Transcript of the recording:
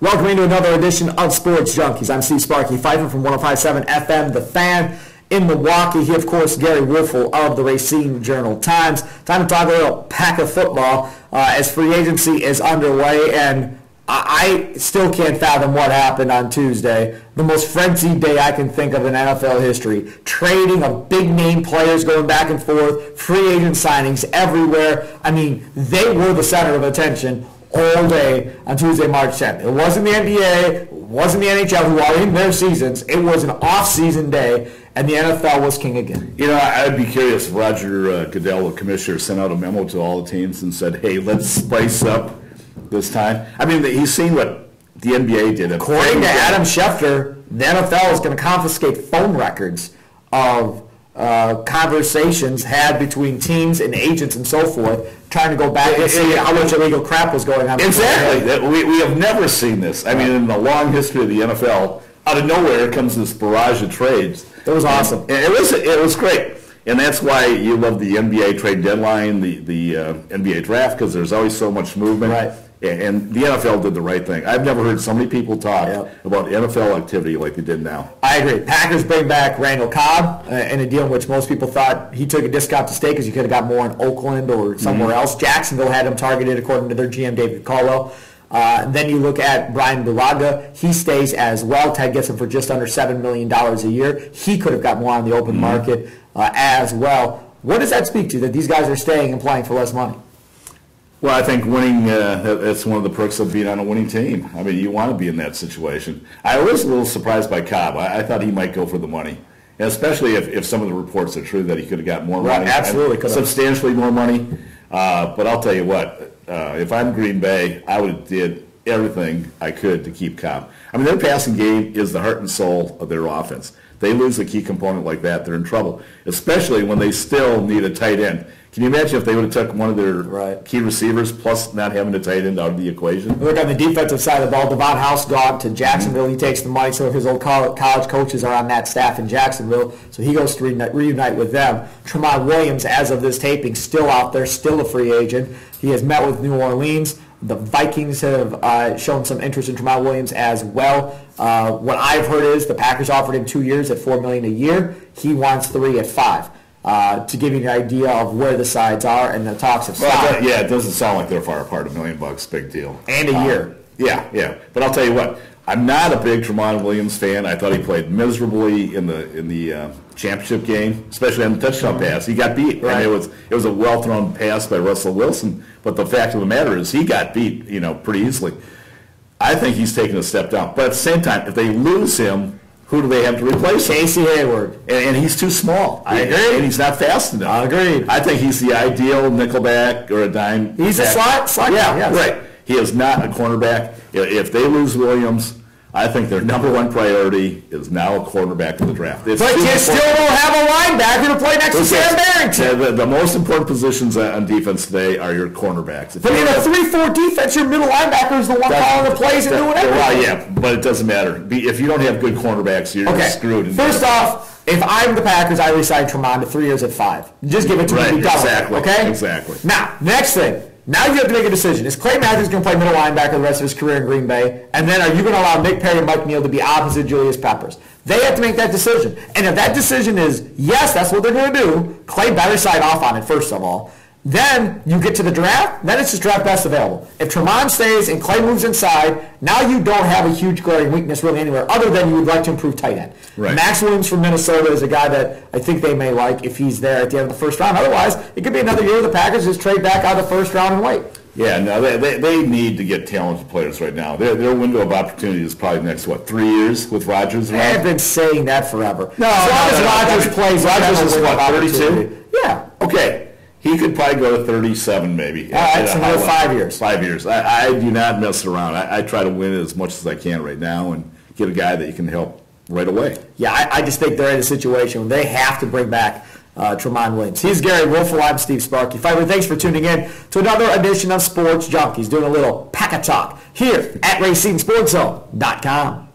Welcome into another edition of Sports Junkies. I'm Sparky Fifer from 105.7 FM, The Fan in Milwaukee. He, of course, Gery Woelfel of the Racine Journal-Times. Time to talk a little pack of football as free agency is underway, and I still can't fathom what happened on Tuesday. The most frenzied day I can think of in NFL history. Trading of big-name players going back and forth, free agent signings everywhere. I mean, they were the center of attention all day on Tuesday, March 10th. It wasn't the NBA, it wasn't the NHL, who are in their seasons. It was an off-season day, and the NFL was king again. You know, I'd be curious if Roger Goodell, the commissioner, sent out a memo to all the teams and said, hey, let's spice up this time. I mean, he's seen what the NBA did. According to Adam Schefter, the NFL is going to confiscate phone records of conversations had between teams and agents and so forth, trying to go back and see how much illegal crap was going on. Exactly. We have never seen this. I mean, in the long history of the NFL, out of nowhere comes this barrage of trades. It was awesome. And it was great. And that's why you love the NBA trade deadline, the NBA draft, because there's always so much movement. Right. And the NFL did the right thing. I've never heard so many people talk about NFL activity like they did now. I agree. Packers bring back Randall Cobb in a deal in which most people thought he took a discount to stay because you could have got more in Oakland or somewhere else. Jacksonville had him targeted according to their GM, David Caldwell. Then you look at Bryan Bulaga. He stays as well. Ted gets him for just under $7 million a year. He could have got more on the open market as well. What does that speak to, that these guys are staying and playing for less money? Well, I think winning, that's one of the perks of being on a winning team. I mean, you want to be in that situation. I was a little surprised by Cobb. I thought he might go for the money, and especially if some of the reports are true that he could have got more money. Absolutely could have. Substantially more money. But I'll tell you what, if I'm Green Bay, I would have did everything I could to keep Cobb. I mean, their passing game is the heart and soul of their offense. They lose a key component like that, they're in trouble, especially when they still need a tight end. Can you imagine if they would have took one of their key receivers plus not having a tight end out of the equation? Look on the defensive side of the ball, Devon House gone to Jacksonville. He takes the money. Some of his old college coaches are on that staff in Jacksonville, so he goes to reunite with them. Tramon Williams, as of this taping, still out there, still a free agent. He has met with New Orleans. The Vikings have shown some interest in Tramon Williams as well. What I've heard is the Packers offered him 2 years at $4 million a year. He wants 3 at $5 million. To give you an idea of where the sides are and the talks of stock. Yeah, it doesn't sound like they're far apart. $1 million, big deal. And a year. Yeah. But I'll tell you what, I'm not a big Tramon Williams fan. I thought he played miserably in the championship game, especially on the touchdown pass. He got beat. Right. I mean, it was a well-thrown pass by Russell Wilson, but the fact of the matter is he got beat, pretty easily. I think he's taken a step down. But at the same time, if they lose him, who do they have to replace him? Casey Hayward. And he's too small. I agree. And he's not fast enough. I agree. I think he's the ideal nickelback or a dime. He's a slot guy. Yeah, right. He is not a cornerback. If they lose Williams, I think their number one priority is now a cornerback in the draft. But you still don't have a linebacker to play next to Sam Barrington. The most important positions on defense today are your cornerbacks. But in a 3-4 defense, your middle linebacker is the one calling the plays and doing everything. Well, yeah, but it doesn't matter. If you don't have good cornerbacks, you're screwed. First off, if I'm the Packers, I resign Tramon to 3 years at $5 million. Just give it to me. Exactly. Okay? Exactly. Now, next thing. Now you have to make a decision. Is Clay Matthews going to play middle linebacker the rest of his career in Green Bay? And then are you going to allow Nick Perry and Mike Neal to be opposite Julius Peppers? They have to make that decision. And if that decision is, yes, that's what they're going to do, Clay better sign off on it, first of all. Then you get to the draft, then it's just draft best available. If Tramon stays and Clay moves inside, now you don't have a huge glaring weakness really anywhere other than you would like to improve tight end. Right. Max Williams from Minnesota is a guy that I think they may like if he's there at the end of the first round. Otherwise, it could be another year the Packers just trade back out of the first round and wait. Yeah, no, they need to get talented players right now. Their window of opportunity is probably next, 3 years with Rodgers around? They've been saying that forever. No, as long as Rodgers plays, Rodgers is what, 32? Yeah. Okay. He could probably go to 37 maybe. That's another 5 years. 5 years. I do not mess around. I try to win as much as I can right now and get a guy that you can help right away. Yeah, I just think they're in a situation where they have to bring back Tramon Williams. He's Gery Woelfel. I'm Steve Sparky. Fifer, thanks for tuning in to another edition of Sports Junkies, doing a little pack of talk here at RacineSportsZone.com.